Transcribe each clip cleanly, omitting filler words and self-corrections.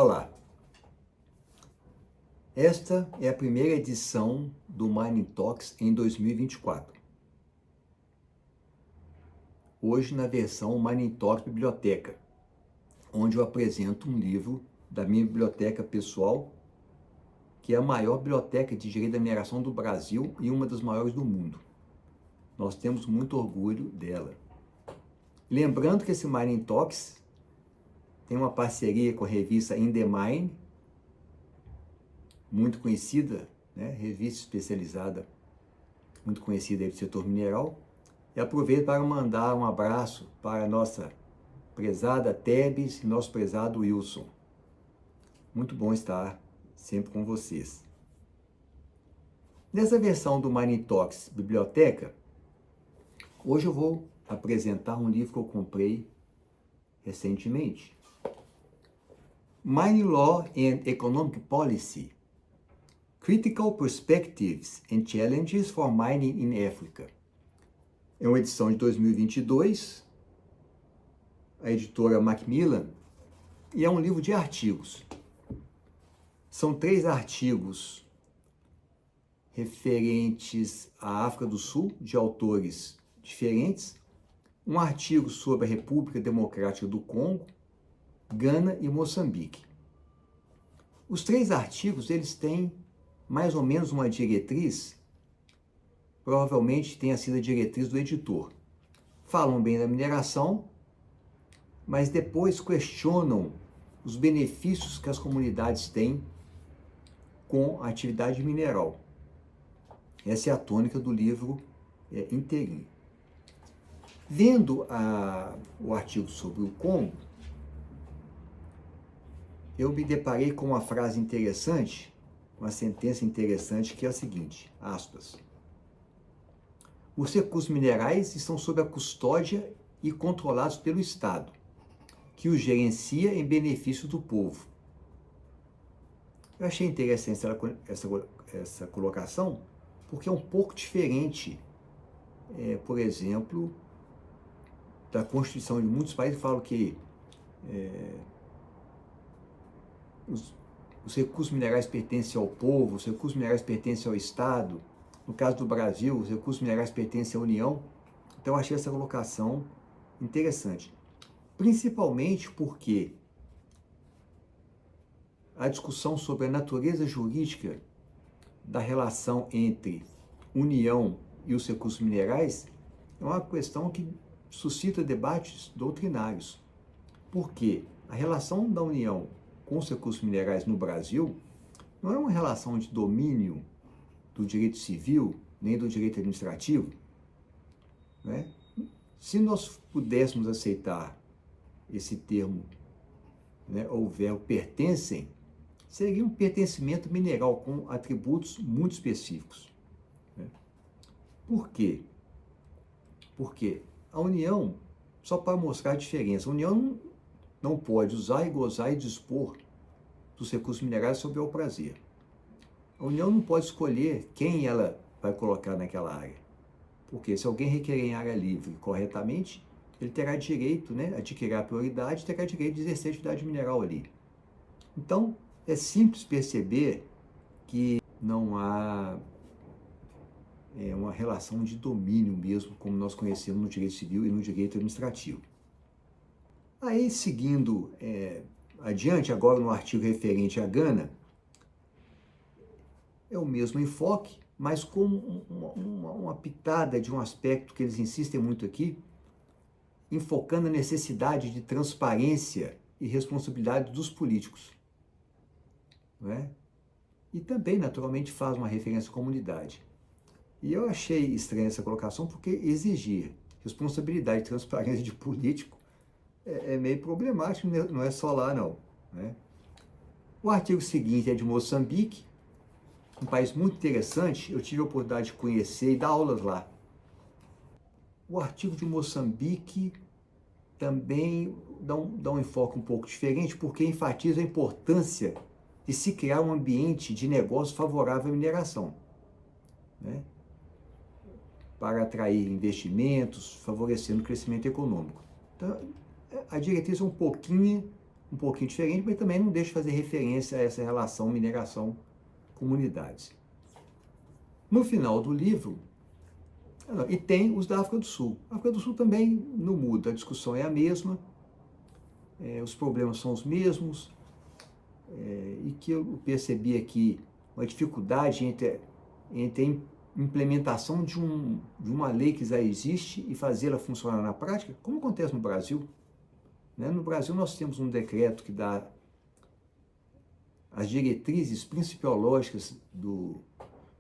Olá, esta é a primeira edição do Mining Talks em 2024. Hoje na versão Mining Talks Biblioteca, onde eu apresento um livro da minha biblioteca pessoal, que é a maior biblioteca de direito da mineração do Brasil e uma das maiores do mundo. Nós temos muito orgulho dela. Lembrando que esse Mining Talks tem uma parceria com a revista In The Mine, muito conhecida, né? Revista especializada, muito conhecida aí do setor mineral. E aproveito para mandar um abraço para a nossa prezada Tebes e nosso prezado Wilson. Muito bom estar sempre com vocês. Nessa versão do Mining Talks Biblioteca, hoje eu vou apresentar um livro que eu comprei recentemente. Mining Law and Economic Policy, Critical Perspectives and Challenges for Mining in Africa. É uma edição de 2022, a editora Macmillan, e é um livro de artigos. São 3 artigos referentes à África do Sul, de autores diferentes, um artigo sobre a República Democrática do Congo, Gana e Moçambique. Os 3 artigos, eles têm mais ou menos uma diretriz, provavelmente tenha sido a diretriz do editor. Falam bem da mineração, mas depois questionam os benefícios que as comunidades têm com a atividade mineral. Essa é a tônica do livro inteirinho. Vendo o artigo sobre o Congo, eu me deparei com uma frase interessante, uma sentença interessante, que é a seguinte, aspas: os recursos minerais estão sob a custódia e controlados pelo Estado, que os gerencia em benefício do povo. Eu achei interessante essa colocação, porque é um pouco diferente, por exemplo, da Constituição de muitos países que falam que os recursos minerais pertencem ao povo, os recursos minerais pertencem ao Estado. No caso do Brasil, os recursos minerais pertencem à União. Então, eu achei essa colocação interessante. Principalmente porque a discussão sobre a natureza jurídica da relação entre União e os recursos minerais é uma questão que suscita debates doutrinários. Porque a relação da União com os recursos minerais no Brasil não é uma relação de domínio do direito civil, nem do direito administrativo, né? Se nós pudéssemos aceitar esse termo, né, ou verbo pertencem, seria um pertencimento mineral com atributos muito específicos, né? Por quê? Porque a União, só para mostrar a diferença, a União não pode usar e gozar e dispor dos recursos minerais sob o prazer. A União não pode escolher quem ela vai colocar naquela área. Porque se alguém requerer em área livre corretamente, ele terá direito, né, adquirir a prioridade, terá direito de exercer atividade mineral ali. Então, é simples perceber que não há uma relação de domínio mesmo, como nós conhecemos no direito civil e no direito administrativo. Aí, seguindo adiante, agora no artigo referente à Gana, é o mesmo enfoque, mas com uma pitada de um aspecto que eles insistem muito aqui, enfocando a necessidade de transparência e responsabilidade dos políticos, não é? E também, naturalmente, faz uma referência à comunidade. E eu achei estranha essa colocação, porque exigir responsabilidade e transparência de político é meio problemático, não é só lá, não, né? O artigo seguinte é de Moçambique, um país muito interessante, eu tive a oportunidade de conhecer e dar aulas lá. O artigo de Moçambique também dá um enfoque um pouco diferente, porque enfatiza a importância de se criar um ambiente de negócio favorável à mineração, né, para atrair investimentos, favorecendo o crescimento econômico. Então, a diretriz é um pouquinho um pouquinho diferente, mas também não deixa de fazer referência a essa relação mineração-comunidades. No final do livro, e tem os da África do Sul. A África do Sul também não muda, a discussão é a mesma, os problemas são os mesmos, e que eu percebi aqui uma dificuldade entre a implementação de uma lei que já existe e fazê-la funcionar na prática, como acontece no Brasil. No Brasil nós temos um decreto que dá as diretrizes principiológicas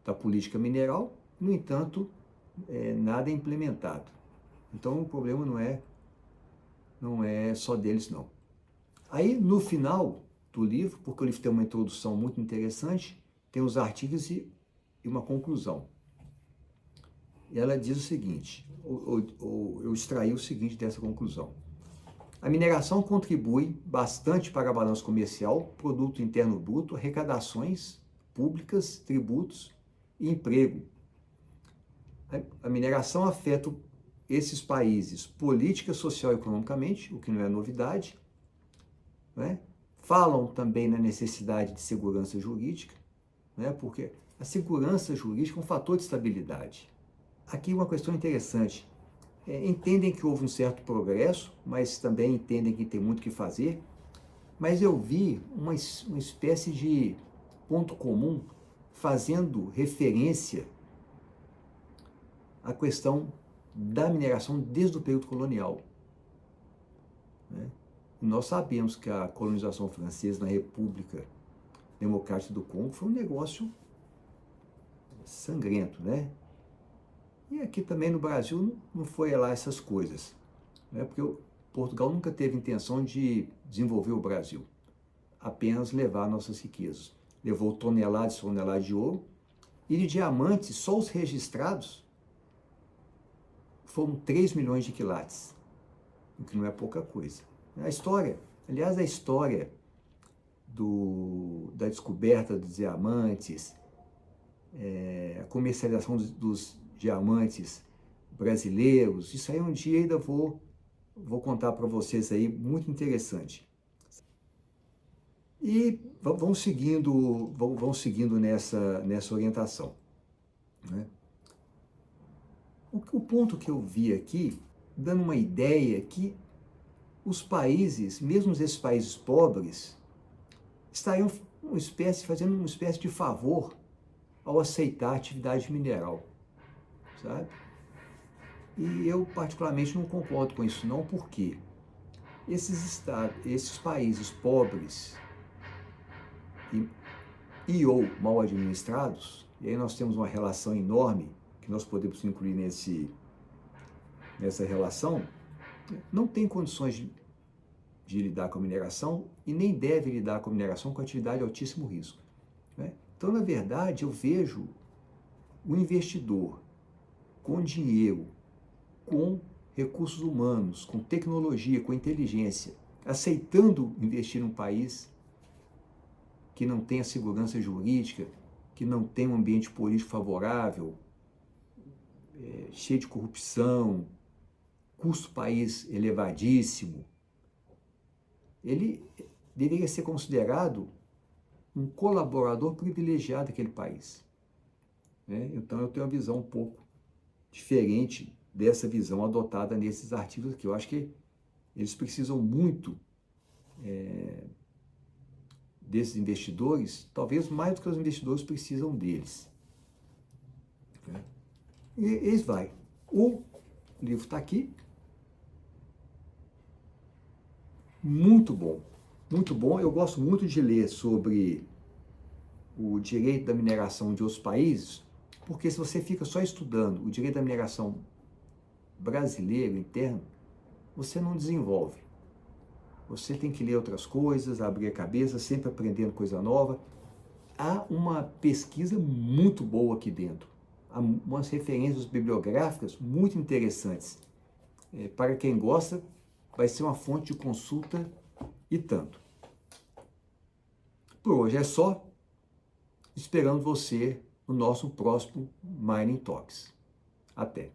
da política mineral, no entanto, nada é implementado. Então o problema não é só deles, não. Aí, no final do livro, porque o livro tem uma introdução muito interessante, tem os artigos e uma conclusão. E ela diz o seguinte, eu extraí o seguinte dessa conclusão. A mineração contribui bastante para a balança comercial, produto interno bruto, arrecadações públicas, tributos e emprego. A mineração afeta esses países política, social e economicamente, o que não é novidade, né? Falam também na necessidade de segurança jurídica, né? Porque a segurança jurídica é um fator de estabilidade. Aqui uma questão interessante. Entendem que houve um certo progresso, mas também entendem que tem muito o que fazer. Mas eu vi uma espécie de ponto comum fazendo referência à questão da mineração desde o período colonial. Nós sabemos que a colonização francesa na República Democrática do Congo foi um negócio sangrento, né? E aqui também no Brasil não foi lá essas coisas, né? Porque Portugal nunca teve intenção de desenvolver o Brasil, apenas levar nossas riquezas. Levou toneladas e toneladas de ouro, e de diamantes, só os registrados foram 3 milhões de quilates, o que não é pouca coisa. A história da descoberta dos diamantes, a comercialização dos diamantes brasileiros, isso aí um dia ainda vou contar para vocês aí, muito interessante. E vão seguindo nessa orientação, né? O ponto que eu vi aqui, dando uma ideia que os países, mesmo esses países pobres, estariam fazendo uma espécie de favor ao aceitar a atividade mineral, sabe? E eu particularmente não concordo com isso não, porque esses países pobres ou mal administrados, e aí nós temos uma relação enorme que nós podemos incluir nessa relação, não tem condições de lidar com a mineração e nem deve lidar com a mineração com atividade de altíssimo risco, né? Então, na verdade, eu vejo o investidor com dinheiro, com recursos humanos, com tecnologia, com inteligência, aceitando investir num país que não tem a segurança jurídica, que não tem um ambiente político favorável, cheio de corrupção, custo país elevadíssimo, ele deveria ser considerado um colaborador privilegiado daquele país, né? Então eu tenho uma visão um pouco diferente dessa visão adotada nesses artigos aqui. Eu acho que eles precisam muito desses investidores, talvez mais do que os investidores precisam deles, né? E eles vai. O livro está aqui. Muito bom, muito bom. Eu gosto muito de ler sobre o direito da mineração de outros países, porque se você fica só estudando o direito da mineração brasileiro interno, você não desenvolve. Você tem que ler outras coisas, abrir a cabeça, sempre aprendendo coisa nova. Há uma pesquisa muito boa aqui dentro, há umas referências bibliográficas muito interessantes. Para quem gosta, vai ser uma fonte de consulta e tanto. Por hoje é só, esperando você no nosso próximo Mining Talks. Até!